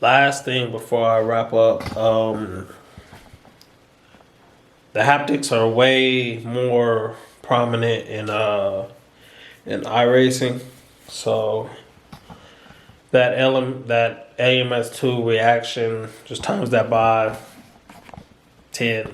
last thing before I wrap up, the haptics are way more prominent in iRacing. So that AMS2 reaction, just times that by 10.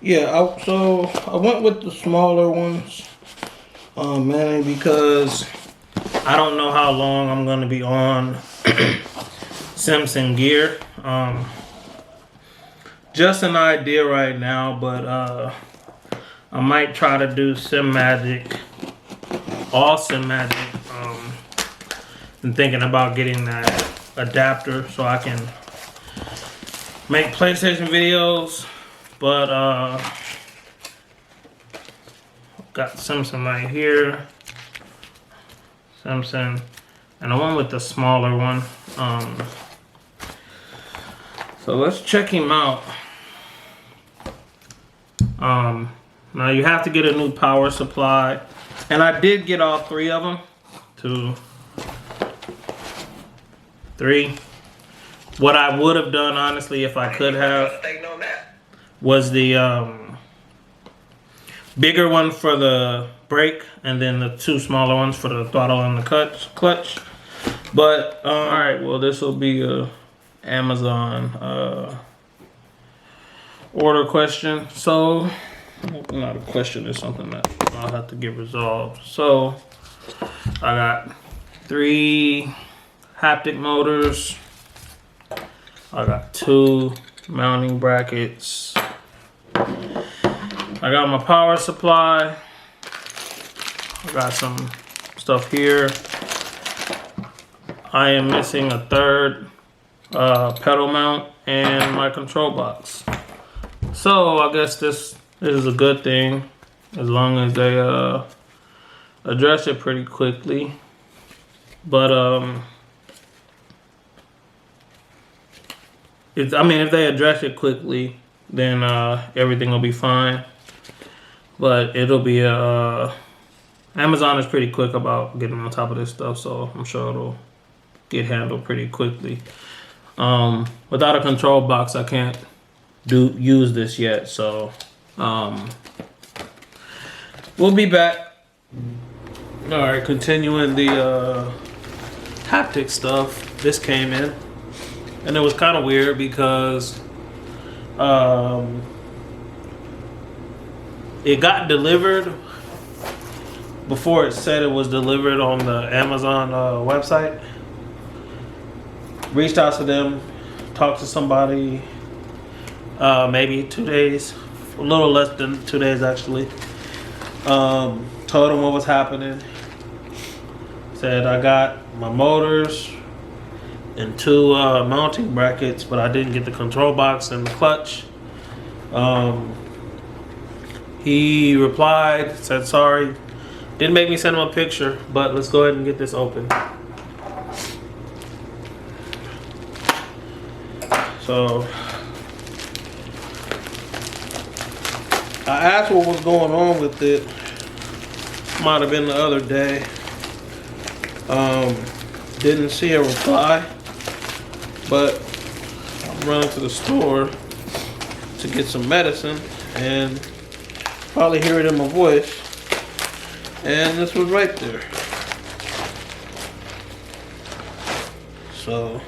Yeah, so I went with the smaller ones, mainly because I don't know how long I'm gonna be on Simsonn gear. Just an idea right now, but I might try to do SimMagic, all SimMagic. I'm thinking about getting that adapter so I can make PlayStation videos. But got Simsonn right here, Simsonn, and I went with the smaller one. So let's check him out. Now you have to get a new power supply, and I did get all three of them. 2, 3. What I would have done, honestly, if I could have, was the bigger one for the brake, and then the 2 smaller ones for the throttle and the clutch. But all right, well, this will be a Amazon order question. So not a question, it's something that I'll have to get resolved. So I got 3 haptic motors. I got 2 mounting brackets. I got my power supply. I got some stuff here. I am missing a 3rd pedal mount and my control box. So I guess this is a good thing as long as they address it pretty quickly. But if they address it quickly, then everything will be fine. But it'll be Amazon is pretty quick about getting on top of this stuff, so I'm sure it'll get handled pretty quickly. Without a control box, I can't use this yet, so we'll be back. All right, continuing the haptic stuff. This came in, and it was kind of weird because it got delivered before it said it was delivered on the Amazon website. Reached out to them, talked to somebody, maybe 2 days, a little less than 2 days actually. Told them what was happening. Said I got my motors and 2 mounting brackets, but I didn't get the control box and the clutch. He replied, said sorry. Didn't make me send him a picture, but let's go ahead and get this open. So I asked what was going on with it. Might have been the other day. Didn't see a reply, but I'm running to the store to get some medicine and probably hear it in my voice. And this was right there. So,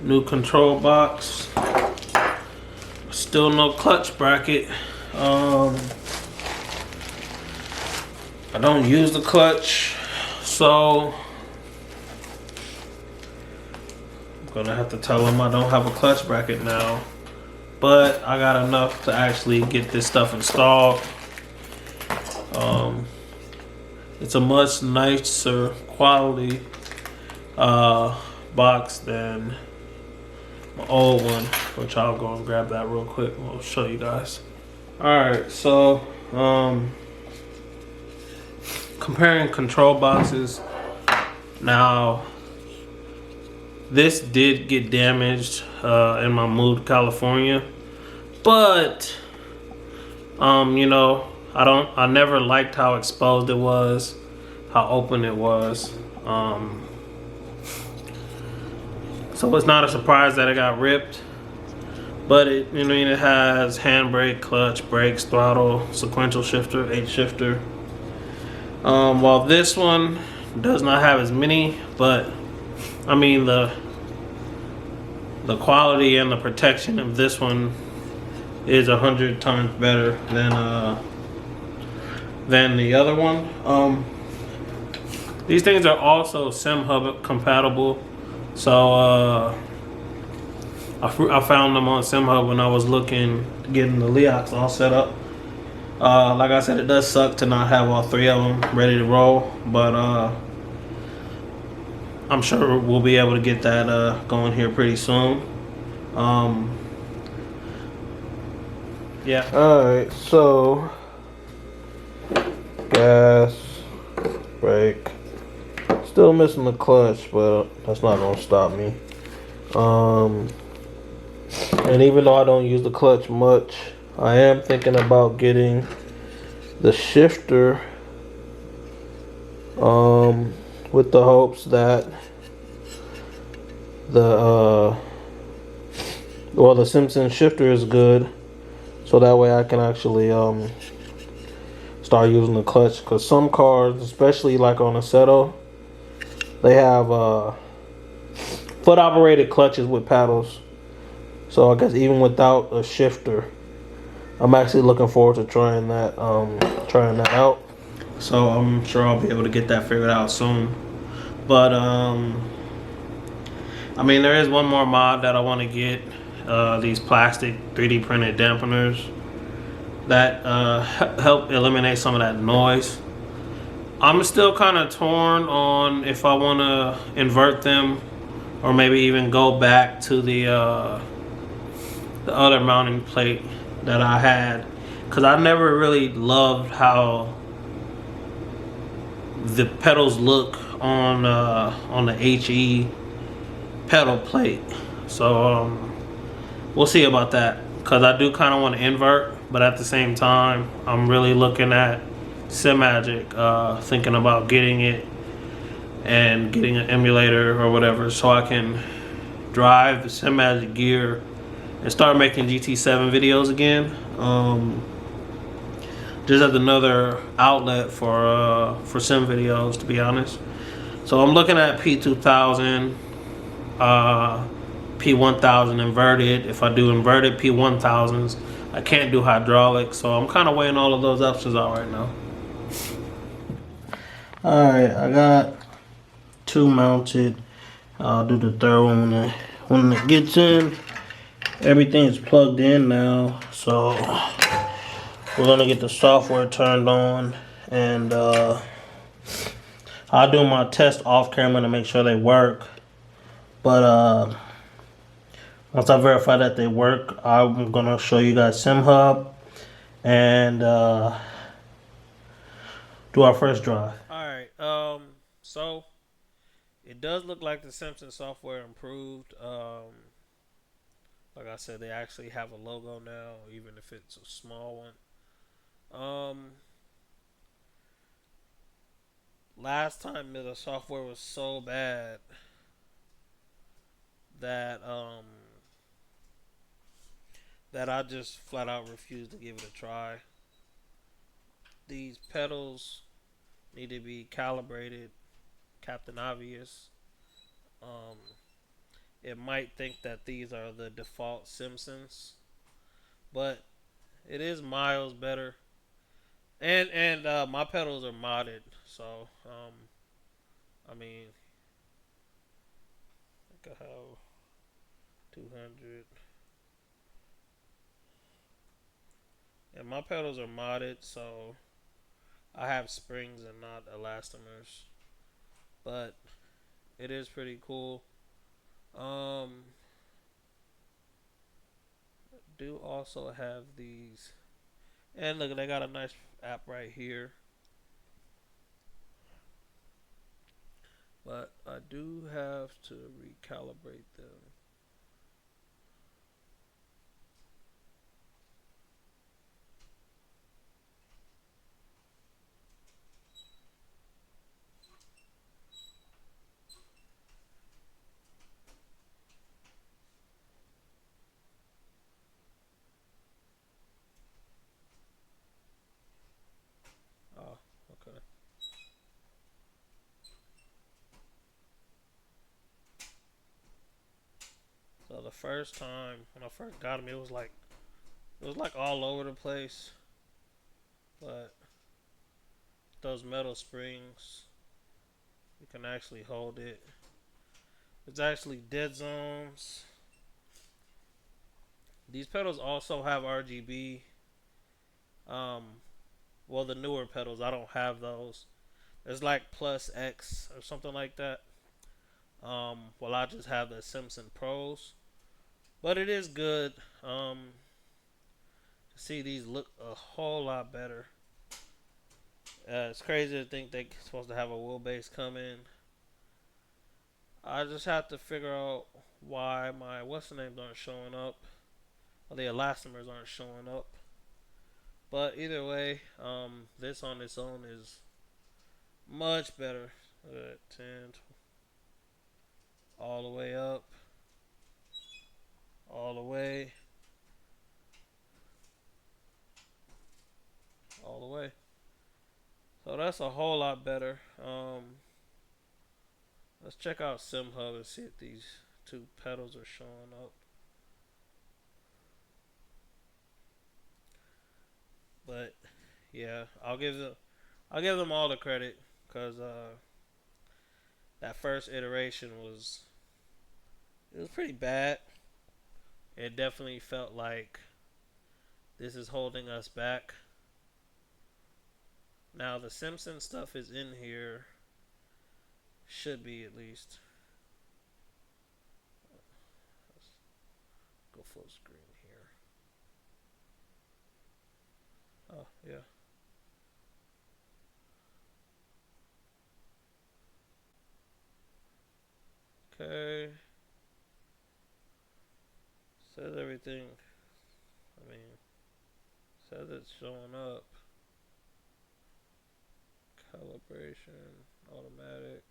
new control box. Still no clutch bracket. I don't use the clutch, so I'm gonna have to tell them I don't have a clutch bracket now. But I got enough to actually get this stuff installed. It's a much nicer quality box than my old one, which I'll go and grab that real quick. I'll show you guys. All right, so comparing control boxes. Now, this did get damaged in my move to California, but you know, I never liked how exposed it was, how open it was. So it's not a surprise that it got ripped. But it, you know, it has handbrake, clutch, brakes, throttle, sequential shifter, 8 shifter. While this one does not have as many, but I mean the quality and the protection of this one is 100 times better than the other one. These things are also Simhub compatible, so I found them on Simhub when I was getting the Leox all set up. Like I said, it does suck to not have all 3 of them ready to roll, but I'm sure we'll be able to get that going here pretty soon. Yeah. Alright, so gas, brake. Still missing the clutch, but that's not gonna stop me. And even though I don't use the clutch much, I am thinking about getting the shifter with the hopes that the Simsonn shifter is good, so that way I can actually start using the clutch, because some cars, especially like on a Seto, they have foot operated clutches with paddles. So I guess even without a shifter, I'm actually looking forward to trying that out. So I'm sure I'll be able to get that figured out soon. But I mean, there is one more mod that I want to get. These plastic 3D printed dampeners that help eliminate some of that noise. I'm still kind of torn on if I want to invert them, or maybe even go back to the other mounting plate that I had, because I never really loved how the pedals look on the HE pedal plate. So we'll see about that, because I do kind of want to invert, but at the same time I'm really looking at SimMagic, thinking about getting it and getting an emulator or whatever, so I can drive the SimMagic gear and start making GT7 videos again. Just as another outlet for sim videos, to be honest. So I'm looking at P2000, P1000 inverted. If I do inverted P1000s, I can't do hydraulic, so I'm kind of weighing all of those options out right now. Alright, I got 2 mounted. I'll do the third one when it gets in. Everything is plugged in now, so we're gonna get the software turned on, and I'll do my test off camera to make sure they work. But once I verify that they work, I'm gonna show you guys Simhub and do our first drive. Alright, so it does look like the Simsonn software improved. Like I said, they actually have a logo now, even if it's a small one. Last time the software was so bad that that I just flat out refused to give it a try. These pedals need to be calibrated, Captain Obvious. It might think that these are the default Simsonns, but it is miles better. And my pedals are modded, so I mean, I could have 200. And my pedals are modded, so I have springs and not elastomers, but it is pretty cool. Um, do also have these, and look, they got a nice app right here. But I do have to recalibrate them. Oh, okay. So the first time when I first got them, it was like all over the place. But those metal springs, you can actually hold it. It's actually dead zones. These pedals also have RGB. Um, well, the newer pedals, I don't have those. It's like plus X or something like that. Well, I just have the Simsonn Pros, but it is good. See, these look a whole lot better. It's crazy to think they're supposed to have a wheelbase come in. I just have to figure out why my what's the names aren't showing up, or the elastomers aren't showing up. But either way, this on its own is much better. 10, all the way up, all the way, all the way. So that's a whole lot better. Let's check out Simhub and see if these two pedals are showing up. But yeah, I'll give them all the credit because that first iteration was pretty bad. It definitely felt like this is holding us back. Now the Simsonn stuff is in here, should be at least. Let's go full screen here. Oh yeah. Okay. Says everything. I mean, says it's showing up. Calibration, automatic.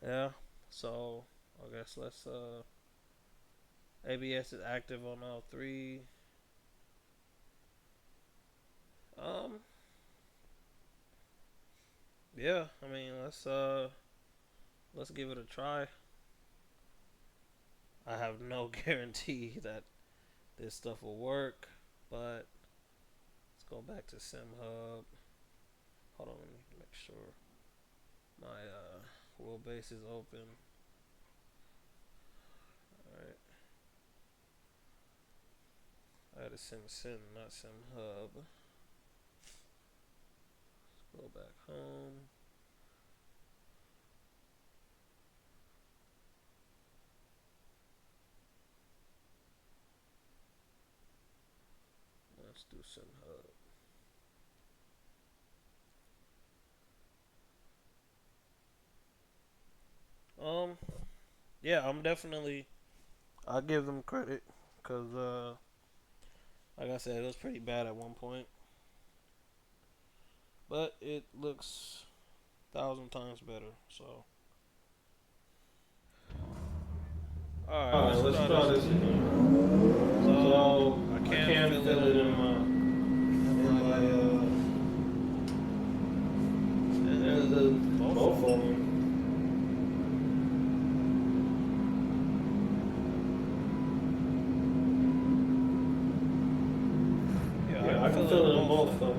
Yeah. So I guess let's ABS is active on all three. Um. Yeah. I mean, let's give it a try. I have no guarantee that this stuff will work, but let's go back to Simhub. Hold on, let me make sure my wheelbase is open. Alright. I had a Simsonn, not Simhub. Let's go back home. Let's do Simhub. Yeah, I'll give them credit because, like I said, it was pretty bad at one point, but it looks 1,000 times better. So, all right, let's try this again. So I can feel it in my both of them. Yeah, I can feel it in both of them.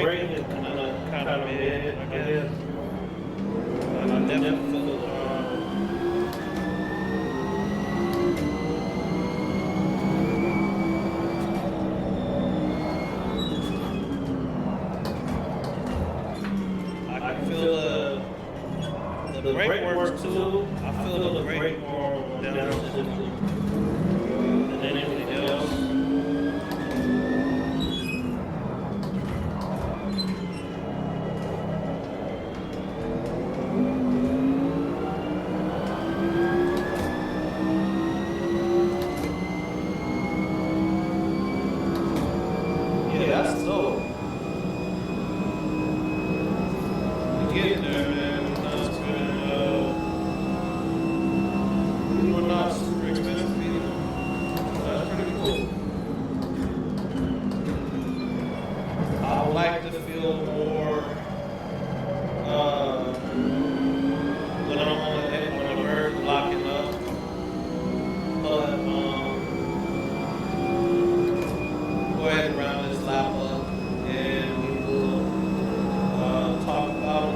braking is kind of mid, I guess. I definitely feel I can feel the brake works too. I feel the brake more downshifting than anything else. Yeah, that's dope. You get there, man. That's good. We're not super expensive either. That's pretty cool. I would like to feel more when I'm on the verge of locking up. But go ahead and round this lap up and we will talk about them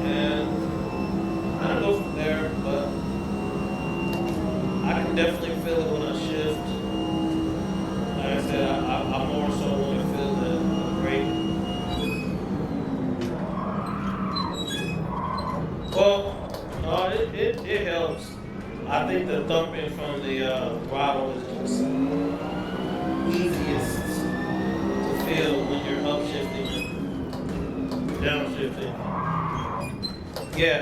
and kind of go from there. But I can definitely feel it when I shift. Like I said, I more so want to feel the brake. Well, no, it helps. I think the thumping from the throttle is just easiest to feel when you're upshifting and downshifting. Yeah.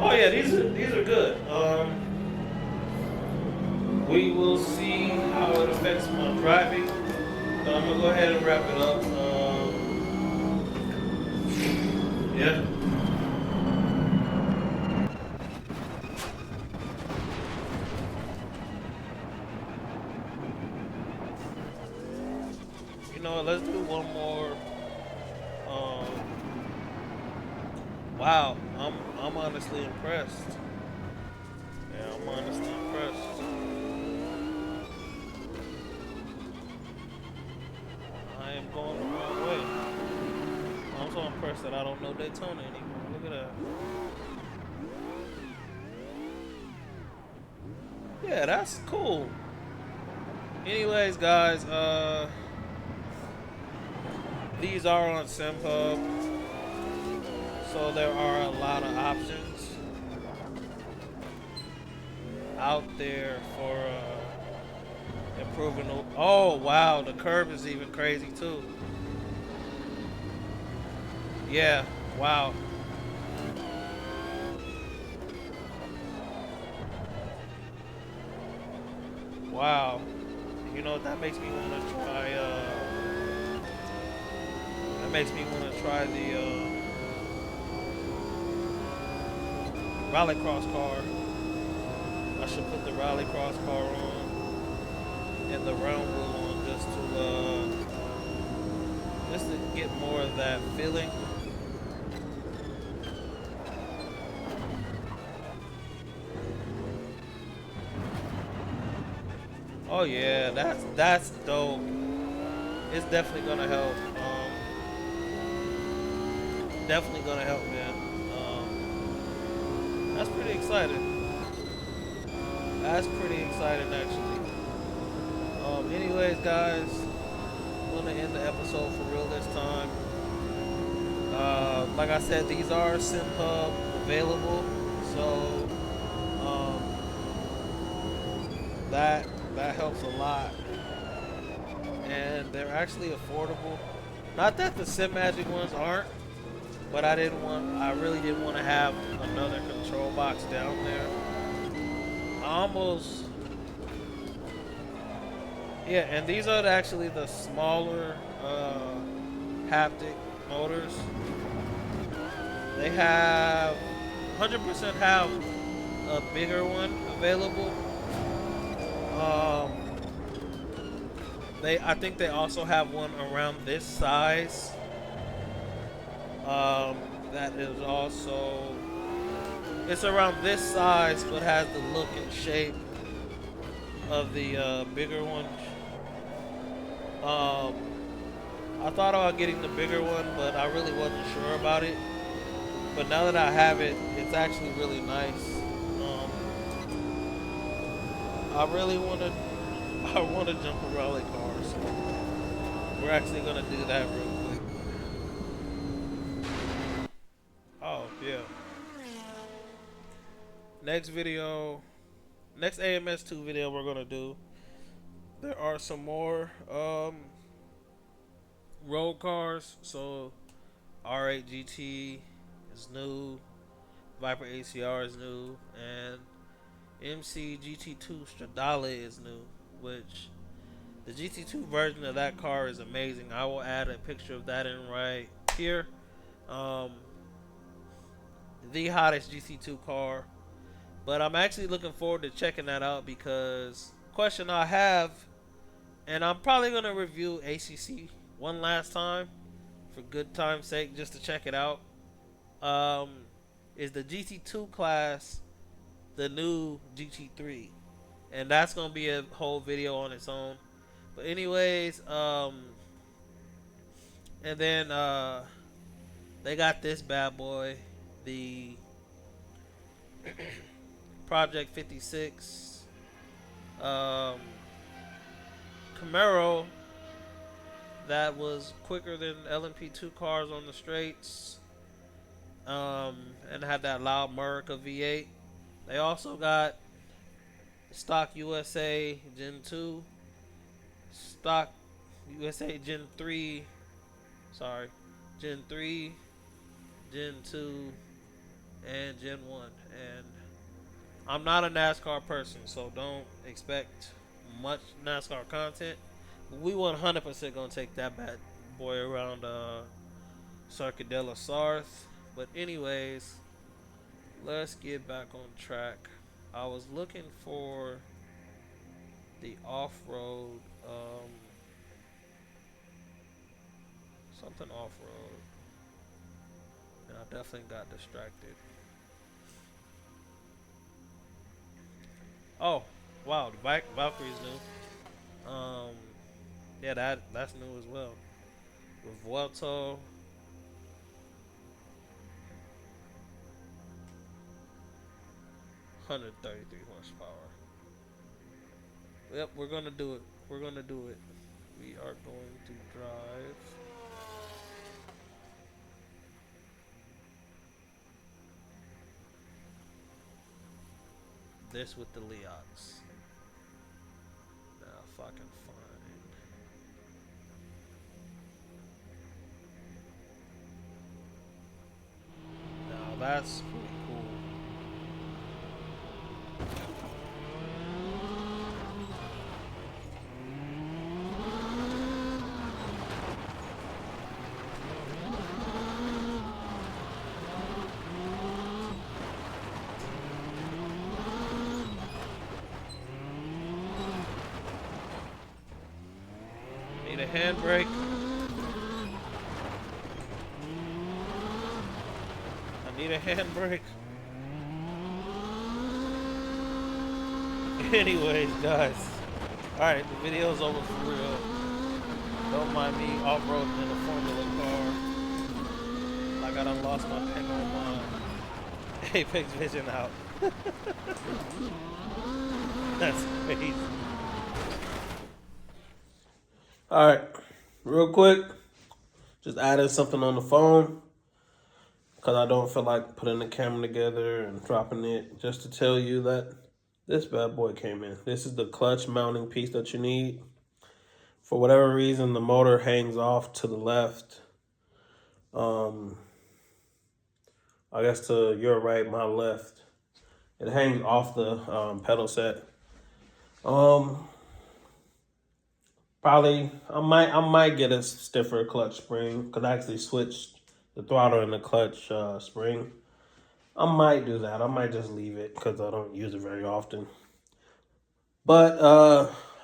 Oh yeah, these are good. We will see how it affects my driving. So I'm gonna go ahead and wrap it up. Yeah. You know what, let's do one more. Wow, I'm honestly impressed. Yeah, I'm honestly impressed. I am going the wrong way. I'm so impressed that I don't know Daytona anymore. Look at that. Yeah, that's cool. Anyways, guys, these are on Simhub, so there are a lot of options out there for improving. Oh wow, the curve is even crazy too. Yeah, wow. Wow. You know, that makes me want to try, the rallycross car. I should put the rallycross car on and the round wheel on just to get more of that feeling. Oh yeah, that's dope. It's definitely gonna help. Definitely gonna help, man. That's pretty exciting. That's pretty exciting, actually. Anyways, guys, I'm gonna end the episode for real this time. Like I said, these are Simhub available, so that helps a lot, and they're actually affordable. Not that the Sim Magic ones aren't, but I really didn't want to have another control box down there. Yeah, and these are actually the smaller Haptic motors. They have 100% have a bigger one available. I think they also have one around this size. That is also, it's around this size, but has the look and shape of the bigger one. I thought about getting the bigger one, but I really wasn't sure about it. But now that I have it, it's actually really nice. I really want to. I want to jump a rally car, so we're actually gonna do that real quick. Oh yeah. Next video, next AMS2 video we're gonna do. There are some more road cars. So R8 GT is new, Viper ACR is new, and MC GT2 Stradale is new. Which the GT2 version of that car is amazing. I will add a picture of that in right here. Um, the hottest GT2 car. But I'm actually looking forward to checking that out because question I have, and I'm probably gonna review ACC one last time for good time's sake, just to check it out. Um, is the GT2 class the new GT3? And that's gonna be a whole video on its own. But anyways, and then they got this bad boy, the Project 56 Camaro that was quicker than LMP2 cars on the straights, and had that loud America V8. They also got stock USA Gen 2, stock USA Gen 3, sorry, Gen 3, Gen 2, and Gen 1. And I'm not a NASCAR person, so don't expect much NASCAR content. We 100% gonna take that bad boy around Circuit de la Sarthe. But anyways, let's get back on track. I was looking for the off-road, something off-road, and I definitely got distracted. Oh, wow, the Valkyrie's new. Yeah, that's new as well. With Vuelto, 133 horsepower. Yep, we're gonna do it. We're gonna do it. We are going to drive this with the Leox. Now, if I can find. Now, that's pretty cool. Need a handbrake. I need a handbrake. Anyways, guys. Alright, the video's over for real. Don't mind me off-roading in a Formula car. Like I done lost my pen on my Apex Vision out. That's crazy. Alright, real quick. Just added something on the phone. Because I don't feel like putting the camera together and dropping it. Just to tell you that this bad boy came in. This is the clutch mounting piece that you need. For whatever reason, the motor hangs off to the left. I guess to your right, my left. It hangs off the pedal set. Probably I might get a stiffer clutch spring because I actually switched the throttle and the clutch spring. I might do that. I might just leave it because I don't use it very often. But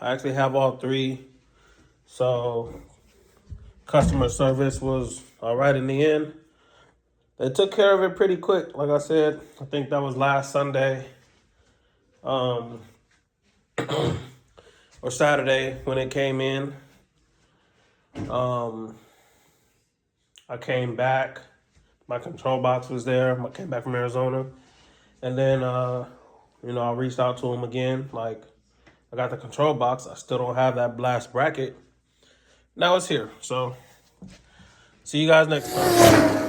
I actually have all three. So customer service was all right in the end. They took care of it pretty quick. Like I said, I think that was last Sunday. Or Saturday when it came in. I came back. My control box was there. I came back from Arizona, and then I reached out to him again. Like, I got the control box. I still don't have that blast bracket. Now it's here. So, see you guys next time.